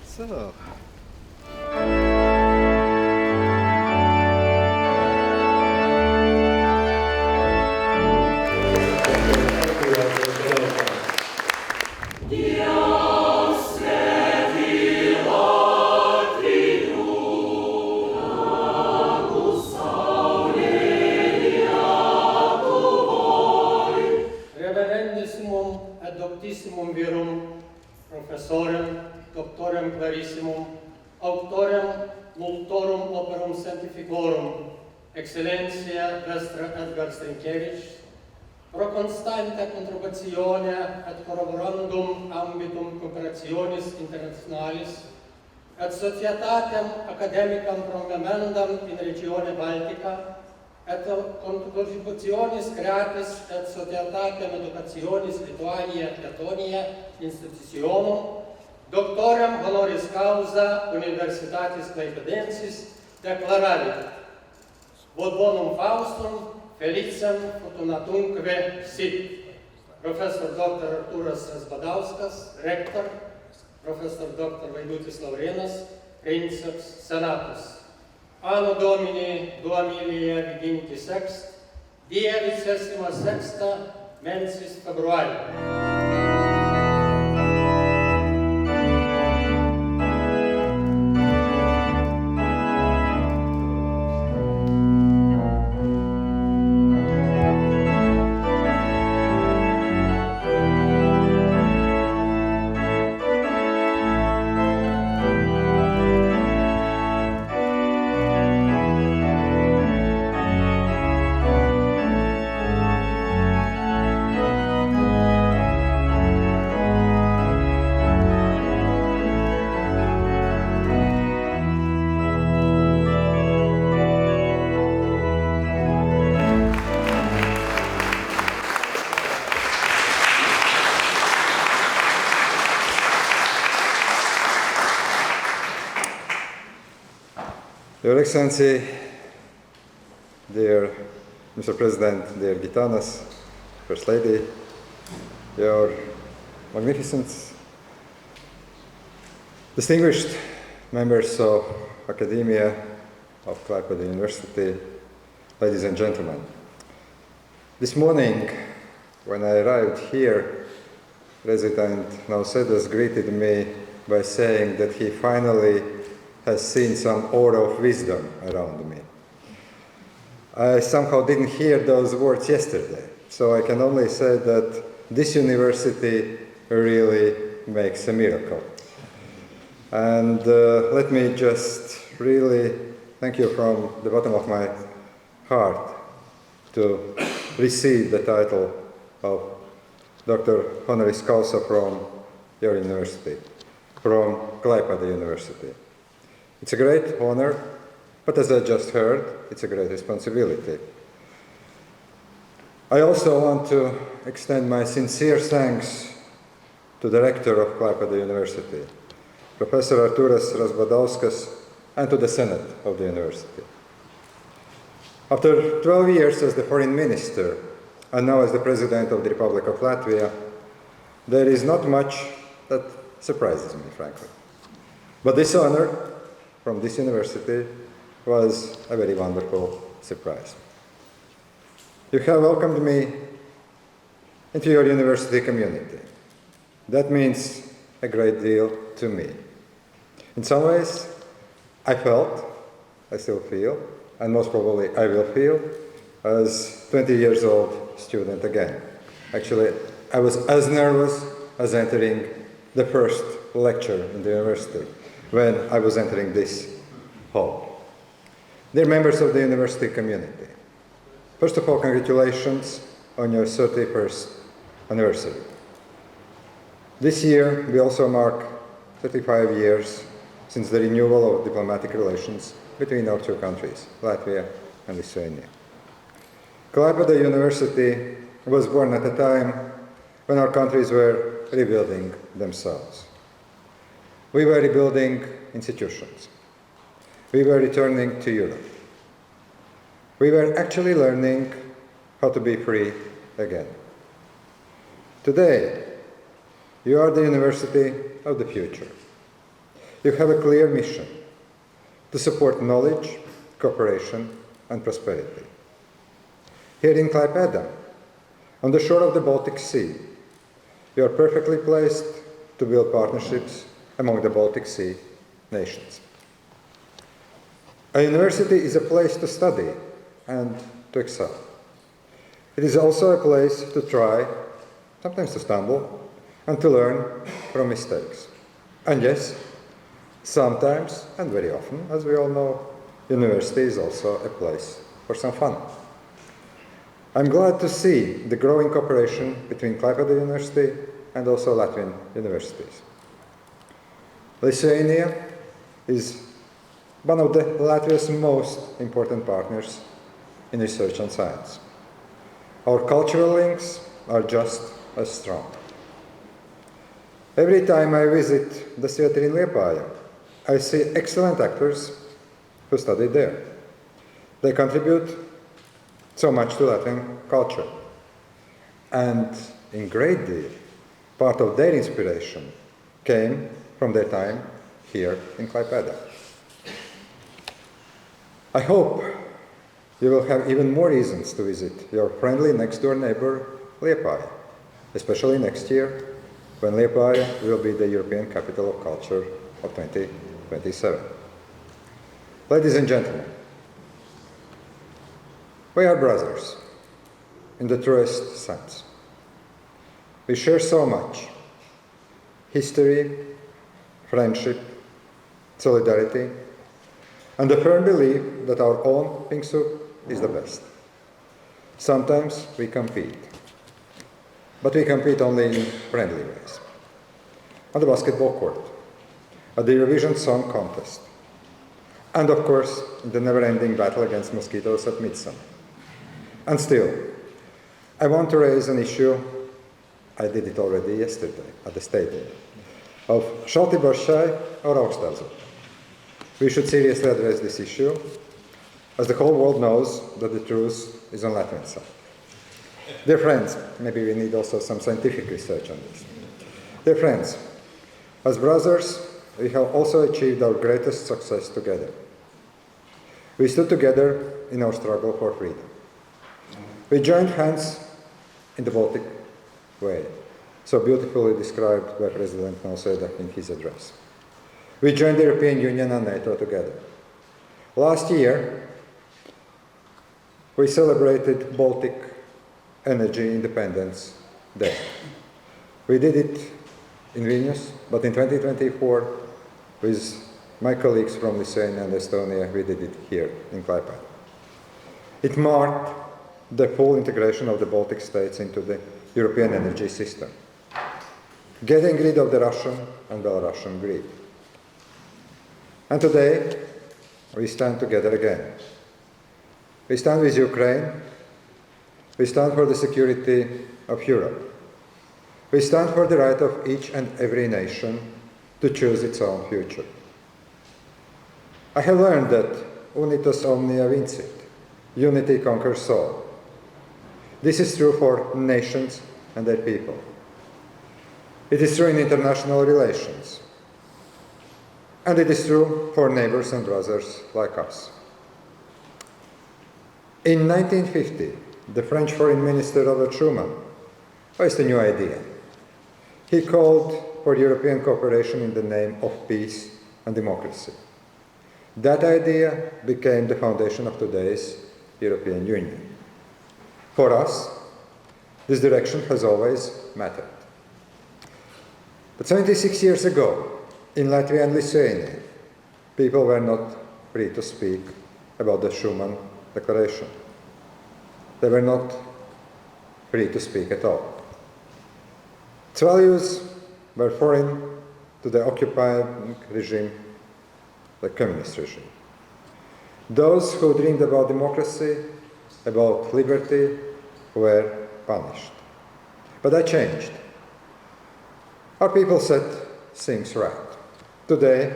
So. Professorem, doktorem clarissimum, auctorem multorum operum sanctificorum, Excellentia Vestra Edgars Rinkēvičs, pro constante contributione et corroborandum ambitum cooperationis internationalis, et societatem academicam prolongamendam in regione Baltica, et contributionis gratis et societatem educationis Lituania Letonia institutionum, doctorem honoris causa Universitatis Klaipēdensis declaravit, vod bonum Faustum felicem fortunatumque sit. Professor Dr. Autors, rector, Professor Dr. Vaidutis Laurenas, princeps senatus. Anno Domini 2026, die 26. mensis februari. Your Excellency, dear Mr. President, dear Gitanas, First Lady, Your Magnificence, distinguished members of Academia of Klaipēdas University, ladies and gentlemen. This morning, when I arrived here, President Nausėdas greeted me by saying that he finally has seen some aura of wisdom around me. I somehow didn't hear those words yesterday, so I can only say that this university really makes a miracle. And let me just really thank you from the bottom of my heart to receive the title of Doctor Honoris Causa from your university, from Klaipēdas University. It's a great honor, but as I just heard, it's a great responsibility. I also want to extend my sincere thanks to the rector of Klaipēdas University, Professor Artūras Razbadauskas, and to the Senate of the university. After 12 years as the foreign minister, and now as the President of the Republic of Latvia, there is not much that surprises me, frankly. But this honor from this university was a very wonderful surprise. You have welcomed me into your university community. That means a great deal to me. In some ways, I felt, I still feel, and most probably I will feel, as 20 years old student again. Actually, I was as nervous as entering the first lecture in the university when I was entering this hall. Dear members of the university community, first of all, congratulations on your 31st anniversary. This year, we also mark 35 years since the renewal of diplomatic relations between our two countries, Latvia and Lithuania. Klaipēdas University was born at a time when our countries were rebuilding themselves. We were rebuilding institutions. We were returning to Europe. We were actually learning how to be free again. Today, You are the university of the future. You have a clear mission to support knowledge, cooperation, and prosperity. Here in Klaipēda, on the shore of the Baltic Sea, you are perfectly placed to build partnerships among the Baltic Sea nations. A university is a place to study and to excel. It is also a place to try, sometimes to stumble, and to learn from mistakes. And yes, sometimes, and very often, as we all know, university is also a place for some fun. I'm glad to see the growing cooperation between Klaipēdas University and also Latvian universities. Lithuania is one of the Latvia's most important partners in research and science. Our cultural links are just as strong. Every time I visit the theatre in Liepāja, I see excellent actors who studied there. They contribute so much to Latvian culture. And in great deal, part of their inspiration came from their time here in Klaipēda. I hope you will have even more reasons to visit your friendly next-door neighbor, Liepāja, especially next year, when Liepāja will be the European Capital of Culture of 2027. Ladies and gentlemen, we are brothers in the truest sense. We share so much: history, friendship, solidarity, and the firm belief that our own pink soup is the best. Sometimes we compete, but we compete only in friendly ways. On the basketball court, at the Eurovision Song Contest, and of course, in the never-ending battle against mosquitoes at Midsummer. And still, I want to raise an issue, I did it already yesterday at the State Day, of šalti baršķai or augstā. We should seriously address this issue, as the whole world knows that the truth is on Latvian side. Dear friends, maybe we need also some scientific research on this. Dear friends, as brothers, we have also achieved our greatest success together. We stood together in our struggle for freedom. We joined hands in the Baltic way, so beautifully described by President Nausėda in his address. We joined the European Union and NATO together. Last year, we celebrated Baltic Energy Independence Day. We did it in Vilnius, but in 2024, with my colleagues from Lithuania and Estonia, we did it here in Klaipēda. It marked the full integration of the Baltic states into the European energy system, getting rid of the Russian and Belarusian greed. And today, we stand together again. We stand with Ukraine. We stand for the security of Europe. We stand for the right of each and every nation to choose its own future. I have learned that unitas omnia vincit, unity conquers all. This is true for nations and their people. It is true in international relations. And it is true for neighbors and brothers like us. In 1950, the French Foreign Minister Robert Schuman voiced a new idea. He called for European cooperation in the name of peace and democracy. That idea became the foundation of today's European Union. For us, this direction has always mattered. But 76 years ago, in Latvia and Lithuania, people were not free to speak about the Schuman Declaration. They were not free to speak at all. Its values were foreign to the occupying regime, the communist regime. Those who dreamed about democracy, about liberty, were punished. But that changed. Our people set things right. Today,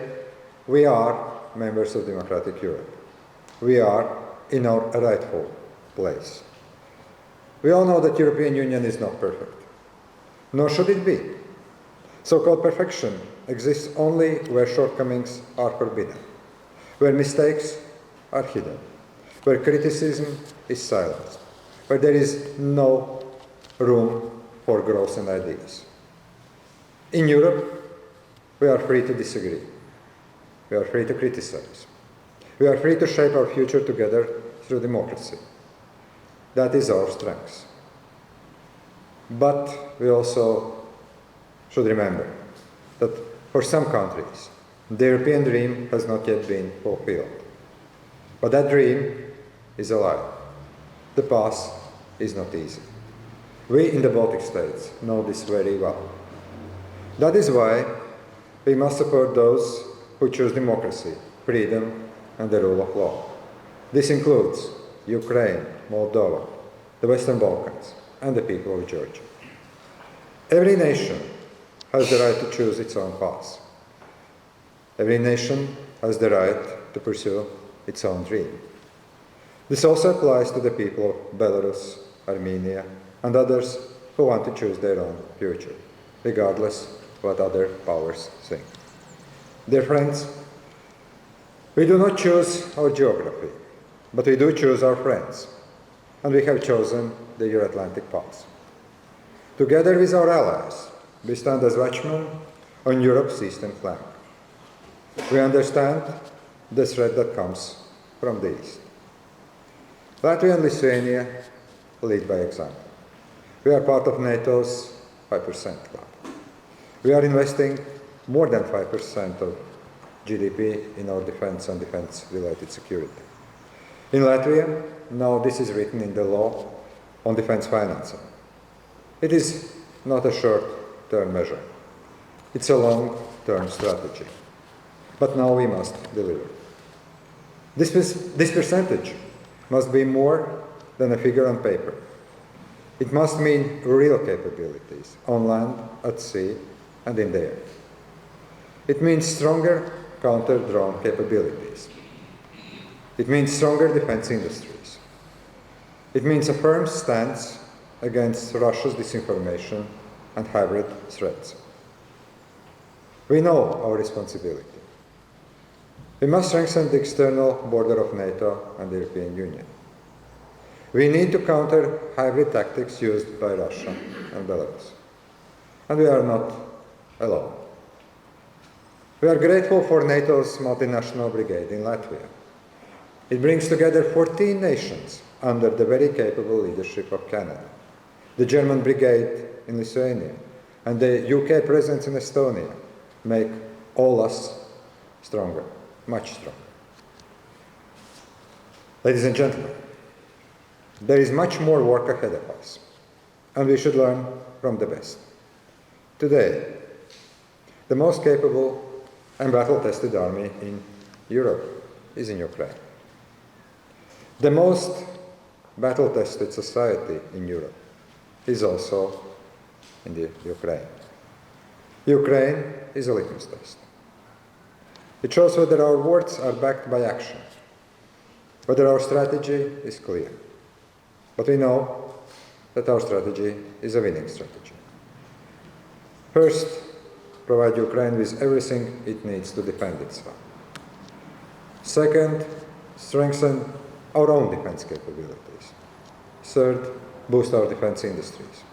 we are members of democratic Europe. We are in our rightful place. We all know that European Union is not perfect, nor should it be. So-called perfection exists only where shortcomings are forbidden, where mistakes are hidden, where criticism is silenced, where there is no room for growth and ideas. In Europe, we are free to disagree. We are free to criticize. We are free to shape our future together through democracy. That is our strength. But we also should remember that for some countries, the European dream has not yet been fulfilled. But that dream is alive. The path is not easy. We in the Baltic states know this very well. That is why we must support those who choose democracy, freedom, and the rule of law. This includes Ukraine, Moldova, the Western Balkans, and the people of Georgia. Every nation has the right to choose its own path. Every nation has the right to pursue its own dream. This also applies to the people of Belarus, Armenia, and others who want to choose their own future, regardless of what other powers think. Dear friends, we do not choose our geography, but we do choose our friends, and we have chosen the Euro-Atlantic path. Together with our allies, we stand as watchmen on Europe's eastern flank. We understand the threat that comes from the east. Latvia and Lithuania lead by example. We are part of NATO's 5% club. We are investing more than 5% of GDP in our defense and defense-related security. In Latvia, now this is written in the law on defense financing. It is not a short-term measure. It's a long-term strategy. But now we must deliver. This percentage must be more than a figure on paper. It must mean real capabilities on land, at sea, and in the air. It means stronger counter-drone capabilities. It means stronger defense industries. It means a firm stance against Russia's disinformation and hybrid threats. We know our responsibility. We must strengthen the external border of NATO and the European Union. We need to counter hybrid tactics used by Russia and Belarus. And we are not alone. We are grateful for NATO's multinational brigade in Latvia. It brings together 14 nations under the very capable leadership of Canada, the German brigade in Lithuania, and the UK presence in Estonia make all us stronger, much stronger. Ladies and gentlemen, there is much more work ahead of us, and we should learn from the best. Today, the most capable and battle-tested army in Europe is in Ukraine. The most battle-tested society in Europe is also in the Ukraine. Ukraine is a litmus test. It shows whether our words are backed by action, whether our strategy is clear. But we know that our strategy is a winning strategy. First, provide Ukraine with everything it needs to defend itself. Second, strengthen our own defense capabilities. Third, boost our defense industries.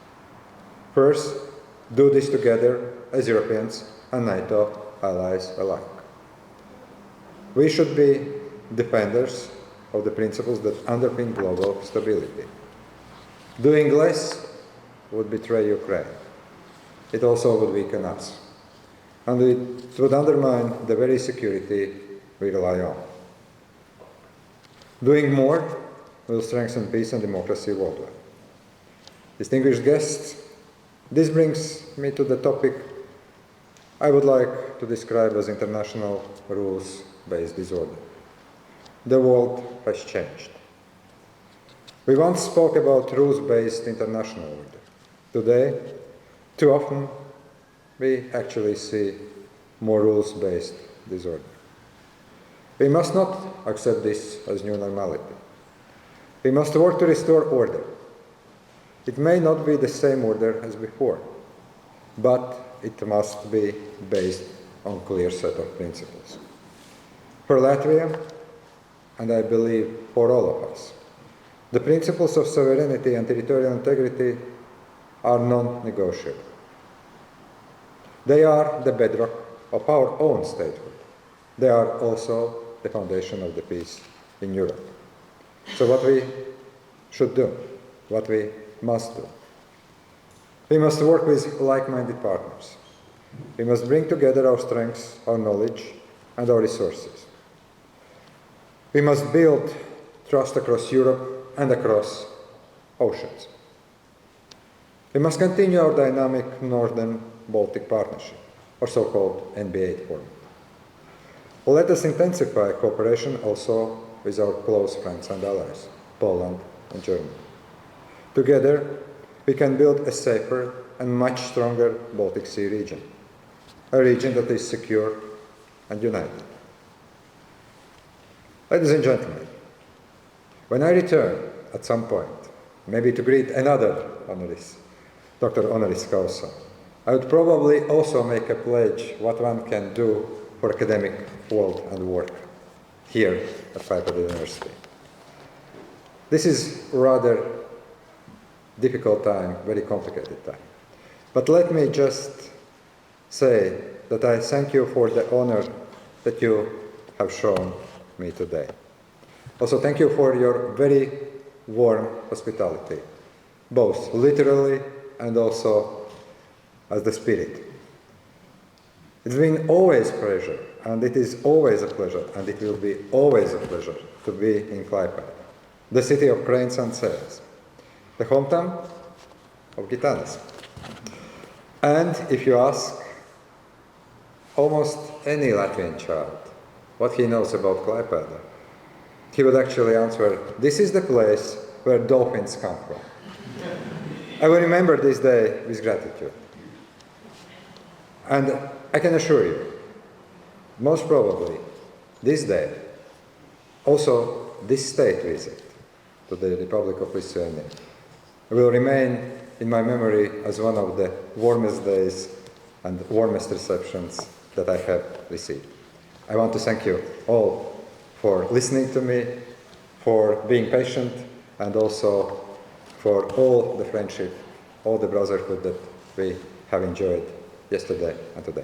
First, do this together as Europeans and NATO allies alike. We should be defenders of the principles that underpin global stability. Doing less would betray Ukraine. It also would weaken us. And it would undermine the very security we rely on. Doing more will strengthen peace and democracy worldwide. Distinguished guests, this brings me to the topic I would like to describe as international rules-based disorder. The world has changed. We once spoke about rules-based international order. Today, too often, we actually see more rules-based disorder. We must not accept this as new normality. We must work to restore order. It may not be the same order as before, but it must be based on clear set of principles. For Latvia, and I believe for all of us, the principles of sovereignty and territorial integrity are non-negotiable. They are the bedrock of our own statehood. They are also the foundation of the peace in Europe. So what we should do, what we must do, we must work with like-minded partners. We must bring together our strengths, our knowledge, and our resources. We must build trust across Europe and across oceans. We must continue our dynamic Northern Baltic Partnership, or so-called NBA format. Let us intensify cooperation also with our close friends and allies, Poland and Germany. Together, we can build a safer and much stronger Baltic Sea region, a region that is secure and united. Ladies and gentlemen, when I return at some point, maybe to greet another honoris, Doctor honoris causa, I would probably also make a pledge what one can do for academic world and work here at Klaipēdas University. This is rather difficult time, very complicated time. But let me just say that I thank you for the honor that you have shown me today. Also, thank you for your very warm hospitality, both literally and also as the spirit. It's been always a pleasure, and it is always a pleasure, and it will be always a pleasure to be in Klaipēda, the city of cranes and sails, the hometown of Gitanas. And if you ask almost any Latvian child what he knows about Klaipēda, he would actually answer, this is the place where dolphins come from. I will remember this day with gratitude. And I can assure you, most probably this day, also this state visit to the Republic of Lithuania will remain in my memory as one of the warmest days and warmest receptions that I have received. I want to thank you all for listening to me, for being patient, and also for all the friendship, all the brotherhood that we have enjoyed yesterday and today.